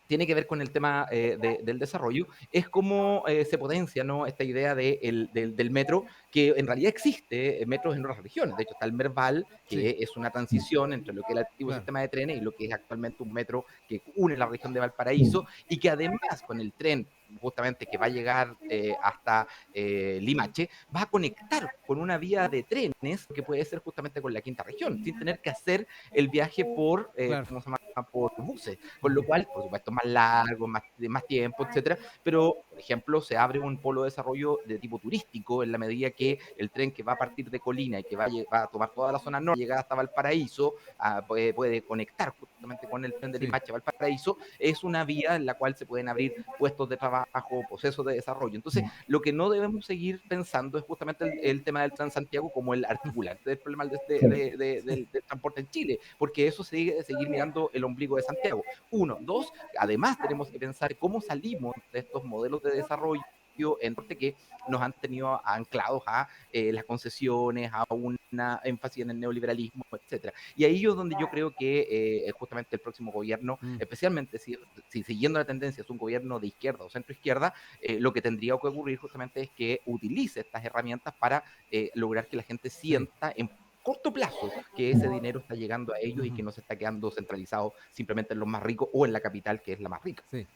tiene que ver con el tema del desarrollo, es cómo se potencia, ¿no?, esta idea del metro, que en realidad existe metros en otras regiones. De hecho, está el Merval, Sí, que es una transición entre lo que era el antiguo claro. sistema de trenes y lo que es actualmente un metro que une la región de Valparaíso, y que además con el tren justamente que va a llegar hasta Limache, va a conectar con una vía de trenes que puede ser justamente con la quinta región, sin tener que hacer el viaje por, Claro. ¿cómo se llama?, por buses, con lo Ujú. cual, por supuesto, más largo, más tiempo, etcétera, pero, por ejemplo, se abre un polo de desarrollo de tipo turístico en la medida que el tren que va a partir de Colina y que va a tomar toda la zona norte, llegar hasta Valparaíso, puede conectar justamente con el tren de Sí. Limache a Valparaíso, es una vía en la cual se pueden abrir puestos de trabajo, procesos de desarrollo. Entonces, lo que no debemos seguir pensando es justamente el tema del Transantiago como el articulante del problema del transporte en Chile, porque eso sigue de seguir mirando el ombligo de Santiago. Uno, dos, además tenemos que pensar cómo salimos de estos modelos de desarrollo en norte que nos han tenido anclados a las concesiones, a una énfasis en el neoliberalismo, etcétera. Y ahí es donde yo creo que justamente el próximo gobierno, Mm. especialmente si siguiendo la tendencia es un gobierno de izquierda o centro izquierda, lo que tendría que ocurrir justamente es que utilice estas herramientas para lograr que la gente Sí. sienta en corto plazo que ese dinero está llegando a ellos y Ujú. que no se está quedando centralizado simplemente en los más ricos o en la capital, que es la más rica. Sí.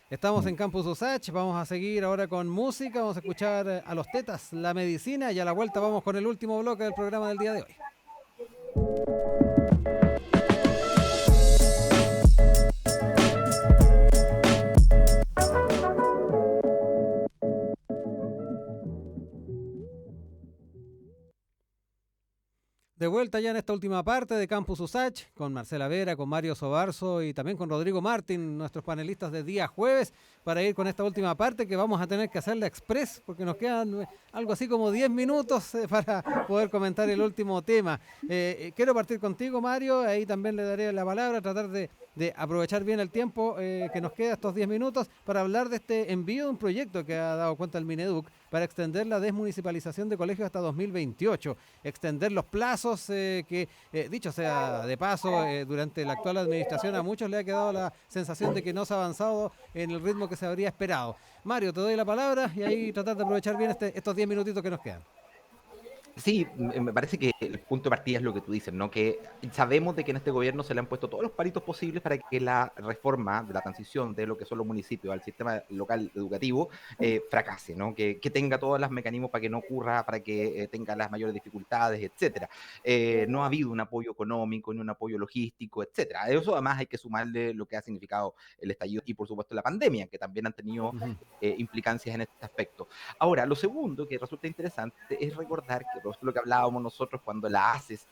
Estamos en Campus Usach, vamos a seguir ahora con música, vamos a escuchar a los Tetas, La Medicina, y a la vuelta vamos con el último bloque del programa del día de hoy. De vuelta ya en esta última parte de Campus Usach, con Marcela Vera, con Mario Sobarzo y también con Rodrigo Martín, nuestros panelistas de día jueves, para ir con esta última parte que vamos a tener que hacerla express, porque nos quedan algo así como 10 minutos para poder comentar el último tema. Quiero partir contigo, Mario, ahí también le daré la palabra, tratar de aprovechar bien el tiempo que nos queda, estos 10 minutos, para hablar de este envío de un proyecto que ha dado cuenta el Mineduc para extender la desmunicipalización de colegios hasta 2028, extender los plazos que, dicho sea de paso, durante la actual administración a muchos le ha quedado la sensación de que no se ha avanzado en el ritmo que se habría esperado. Mario, te doy la palabra y ahí tratar de aprovechar bien estos 10 minutitos que nos quedan. Sí, me parece que el punto de partida es lo que tú dices, ¿no? Que sabemos de que en este gobierno se le han puesto todos los palitos posibles para que la reforma de la transición de lo que son los municipios al sistema local educativo fracase, ¿no? Que tenga todos los mecanismos para que no ocurra, para que tenga las mayores dificultades, etcétera. No ha habido un apoyo económico ni un apoyo logístico, etcétera. A eso además hay que sumarle lo que ha significado el estallido y por supuesto la pandemia, que también han tenido Ujú. implicancias en este aspecto. Ahora, lo segundo que resulta interesante es recordar que lo que hablábamos nosotros cuando la ACES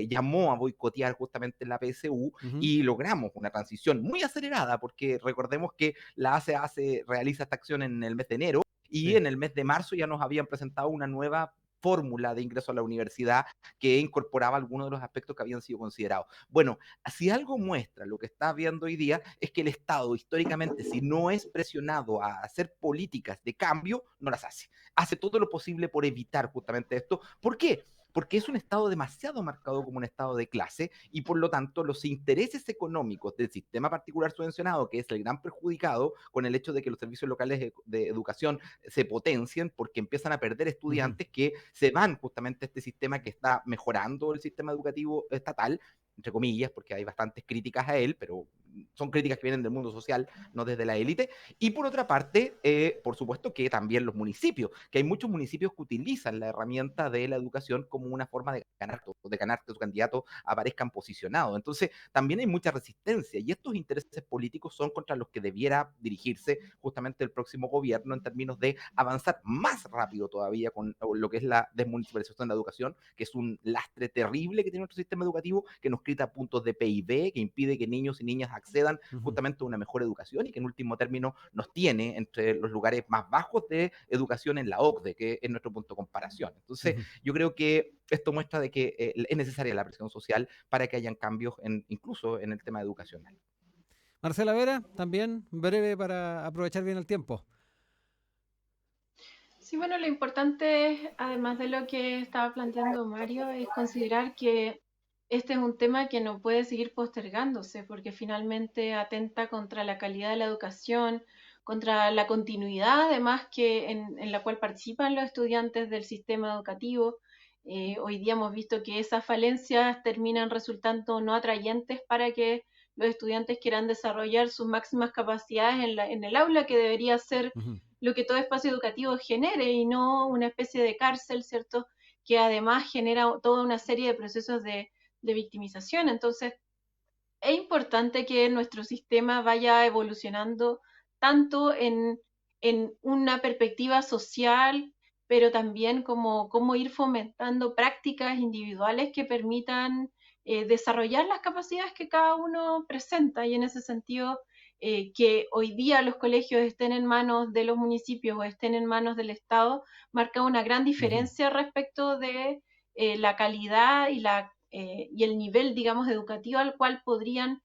llamó a boicotear justamente la PSU Ujú. y logramos una transición muy acelerada, porque recordemos que la ACE realiza esta acción en el mes de enero y Sí. en el mes de marzo ya nos habían presentado una nueva fórmula de ingreso a la universidad que incorporaba algunos de los aspectos que habían sido considerados. Bueno, si algo muestra lo que está viendo hoy día es que el Estado históricamente, si no es presionado a hacer políticas de cambio, no las hace. Hace todo lo posible por evitar justamente esto. ¿Por qué? Porque es un Estado demasiado marcado como un Estado de clase y por lo tanto los intereses económicos del sistema particular subvencionado, que es el gran perjudicado con el hecho de que los servicios locales de educación se potencien porque empiezan a perder Ujú. estudiantes que se van justamente a este sistema que está mejorando el sistema educativo estatal, entre comillas, porque hay bastantes críticas a él, pero son críticas que vienen del mundo social, no desde la élite. Y por otra parte, por supuesto que también los municipios, que hay muchos municipios que utilizan la herramienta de la educación como una forma de ganar que su candidato aparezcan posicionados. Entonces, también hay mucha resistencia y estos intereses políticos son contra los que debiera dirigirse justamente el próximo gobierno en términos de avanzar más rápido todavía con lo que es la desmunicipalización de la educación, que es un lastre terrible que tiene nuestro sistema educativo, que nos quita puntos de PIB, que impide que niños y niñas accedan justamente a una mejor educación y que en último término nos tiene entre los lugares más bajos de educación en la OCDE, que es nuestro punto de comparación. Entonces, yo creo que esto muestra de que es necesaria la presión social para que hayan cambios incluso en el tema educacional. Marcela Vera, también breve para aprovechar bien el tiempo. Sí, bueno, lo importante, además de lo que estaba planteando Mario, es considerar que este es un tema que no puede seguir postergándose, porque finalmente atenta contra la calidad de la educación, contra la continuidad, además en la cual participan los estudiantes del sistema educativo. Hoy día hemos visto que esas falencias terminan resultando no atrayentes para que los estudiantes quieran desarrollar sus máximas capacidades en el aula, que debería ser lo que todo espacio educativo genere y no una especie de cárcel, ¿cierto? Que además genera toda una serie de procesos de victimización. Entonces, es importante que nuestro sistema vaya evolucionando tanto en una perspectiva social, pero también como ir fomentando prácticas individuales que permitan desarrollar las capacidades que cada uno presenta. Y en ese sentido, que hoy día los colegios estén en manos de los municipios o estén en manos del Estado, marca una gran diferencia respecto de la calidad y el nivel, digamos, educativo al cual podrían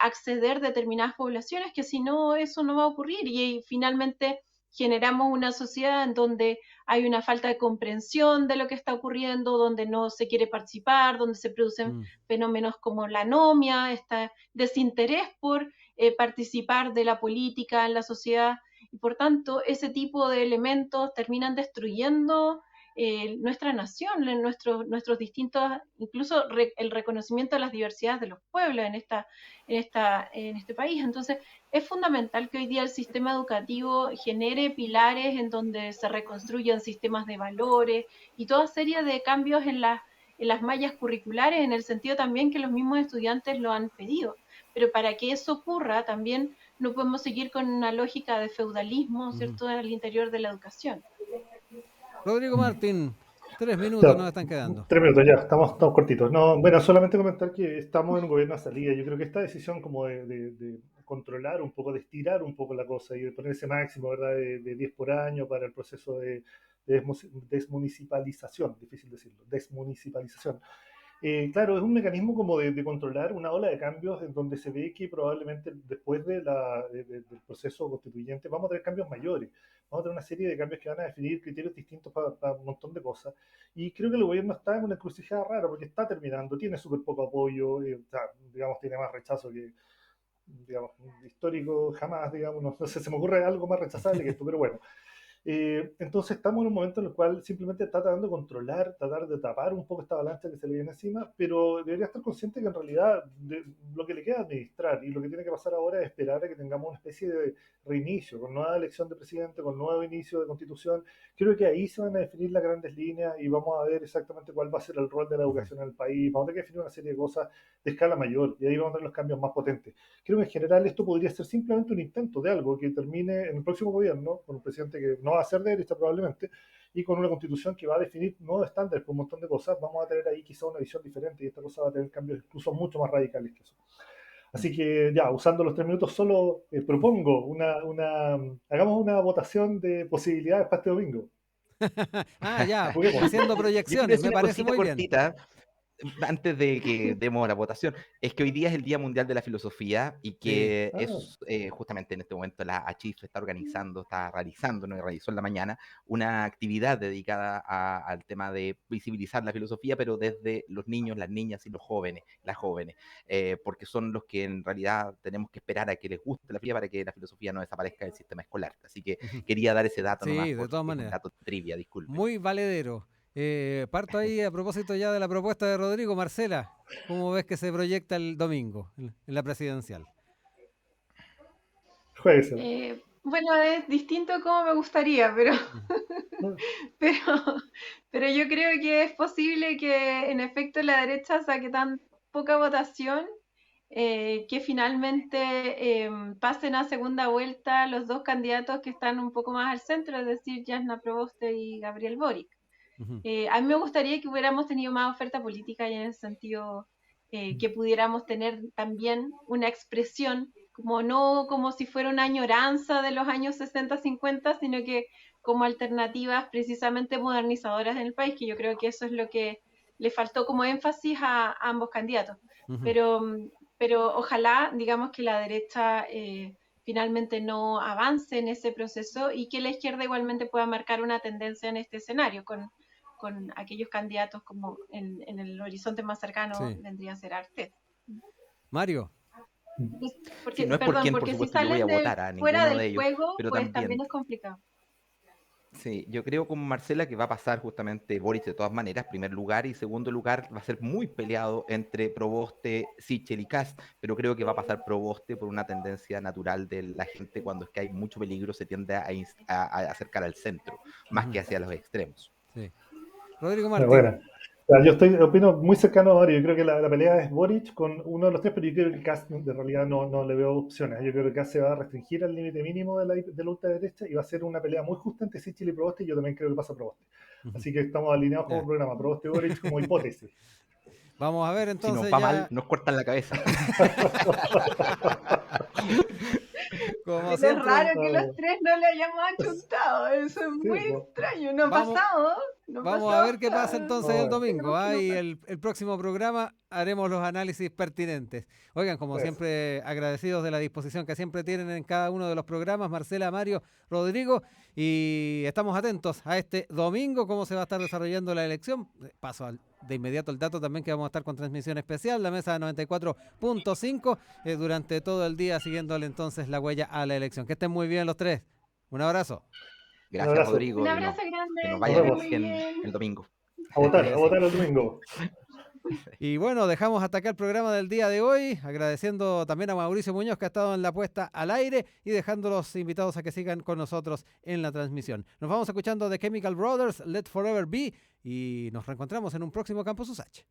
acceder determinadas poblaciones, que si no, eso no va a ocurrir y finalmente generamos una sociedad en donde hay una falta de comprensión de lo que está ocurriendo, donde no se quiere participar, donde se producen fenómenos como la anomia, este desinterés por participar de la política en la sociedad, y por tanto ese tipo de elementos terminan destruyendo nuestra nación, nuestros distintos, incluso el reconocimiento de las diversidades de los pueblos en este país. Entonces, es fundamental que hoy día el sistema educativo genere pilares en donde se reconstruyan sistemas de valores y toda serie de cambios en las mallas curriculares, en el sentido también que los mismos estudiantes lo han pedido. Pero para que eso ocurra, también no podemos seguir con una lógica de feudalismo, ¿cierto?, al interior de la educación. Rodrigo Martín, 3 minutos nos Ya, están quedando. 3 minutos ya, estamos cortitos. No, bueno, solamente comentar que estamos en un gobierno a salida. Yo creo que esta decisión como de controlar un poco, de estirar un poco la cosa y de poner ese máximo, ¿verdad?, de 10 por año para el proceso de desmunicipalización, difícil decirlo, desmunicipalización. Claro, es un mecanismo como de controlar una ola de cambios en donde se ve que probablemente después del proceso constituyente vamos a tener cambios mayores, vamos a tener una serie de cambios que van a definir criterios distintos para un montón de cosas. Y creo que el gobierno está en una encrucijada rara porque está terminando, tiene súper poco apoyo, o sea, digamos, tiene más rechazo que, digamos, histórico jamás, digamos, no sé, se me ocurre algo más rechazable que esto, pero bueno. Entonces estamos en un momento en el cual simplemente está tratando de controlar, tratar de tapar un poco esta avalancha que se le viene encima, pero debería estar consciente que en realidad lo que le queda es administrar y lo que tiene que pasar ahora es esperar a que tengamos una especie de reinicio, con nueva elección de presidente, con nuevo inicio de constitución. Creo que ahí se van a definir las grandes líneas y vamos a ver exactamente cuál va a ser el rol de la educación en el país, vamos a tener que definir una serie de cosas de escala mayor y ahí vamos a tener los cambios más potentes. Creo que en general esto podría ser simplemente un intento de algo que termine en el próximo gobierno, con un presidente que no va a ser de derecha probablemente, y con una constitución que va a definir nuevos estándares por un montón de cosas, vamos a tener ahí quizá una visión diferente y esta cosa va a tener cambios incluso mucho más radicales que eso. Así que ya, usando los 3 minutos, solo propongo hagamos una votación de posibilidades para este domingo. Ya, Juguemos. haciendo Yo quiero proyecciones, decir me una parece cosita muy bien. cortita, antes de que demos la votación, es que hoy día es el Día Mundial de la Filosofía y Sí. que es justamente en este momento la ACHIF está organizando, está realizando, no realizó en la mañana, una actividad dedicada al tema de visibilizar la filosofía, pero desde los niños, las niñas y los jóvenes, las jóvenes, porque son los que en realidad tenemos que esperar a que les guste la filosofía para que la filosofía no desaparezca del sistema escolar. Así que quería dar ese dato nomás, Sí, de porque todas es un maneras. dato trivia, disculpe. Muy valedero. Parto ahí a propósito ya de la propuesta de Rodrigo. Marcela, ¿cómo ves que se proyecta el domingo en la presidencial? Jueguesela. Bueno, es distinto como me gustaría, pero, pero yo creo que es posible que en efecto la derecha saque tan poca votación que finalmente pasen a segunda vuelta los dos candidatos que están un poco más al centro, es decir, Jasna Proboste y Gabriel Boric. Ujú. A mí me gustaría que hubiéramos tenido más oferta política y en ese sentido que pudiéramos tener también una expresión, como no como si fuera una añoranza de los años 60-50, sino que como alternativas precisamente modernizadoras en el país, que yo creo que eso es lo que le faltó como énfasis a ambos candidatos. Ujú. Pero ojalá, digamos, que la derecha finalmente no avance en ese proceso y que la izquierda igualmente pueda marcar una tendencia en este escenario con aquellos candidatos como en el horizonte más cercano Sí. vendría a ser Artés. Mario. Sí, no es por Perdón, quién, por porque si supuesto, yo voy a salen votar a fuera ninguno de del ellos, juego, pero pues también, también es complicado. sí, yo creo como Marcela que va a pasar justamente Boris de todas maneras, primer lugar, y segundo lugar va a ser muy peleado entre Proboste, Sichel y Kast, pero creo que va a pasar Proboste por una tendencia natural de la gente cuando es que hay mucho peligro se tiende a acercar al centro, más Ujú. que hacia los extremos. Sí. Rodrigo Pero Martín. bueno, yo opino muy cercano a Mario. Yo creo que la pelea es Boric con uno de los tres, pero yo creo que Kast de realidad no le veo opciones. Yo creo que Kast se va a restringir al límite mínimo de la ultraderecha y va a ser una pelea muy justa entre Sichel y Proboste, y yo también creo que pasa Proboste. Ujú. Así que estamos alineados como Ya. programa, Proboste y Boric como hipótesis. Vamos a ver Si nos entonces va mal, ya, nos cortan la cabeza. como Pero es siempre, raro que los tres no le hayamos achuntado, eso es Sí, muy pues. extraño, no ha vamos, pasado, no ha vamos a pasado ver qué pasa hasta... entonces el Vamos a ver. domingo. Tenemos que Y notar. el próximo programa haremos los análisis pertinentes. Oigan, como Eso. siempre, agradecidos de la disposición que siempre tienen en cada uno de los programas, Marcela, Mario, Rodrigo, y estamos atentos a este domingo, cómo se va a estar desarrollando la elección. Paso de inmediato el dato también que vamos a estar con transmisión especial, la mesa 94.5, durante todo el día siguiéndole entonces la huella a la elección. Que estén muy bien los tres. Un abrazo. Un Gracias, abrazo. Un Rodrigo, abrazo que nos grande, Nos que vaya estén vemos. muy bien bien. el domingo. A votar Cuídense. el domingo. Y bueno, dejamos hasta acá el programa del día de hoy, agradeciendo también a Mauricio Muñoz que ha estado en la puesta al aire y dejando los invitados a que sigan con nosotros en la transmisión. Nos vamos escuchando The Chemical Brothers, Let Forever Be, y nos reencontramos en un próximo Campus USACH.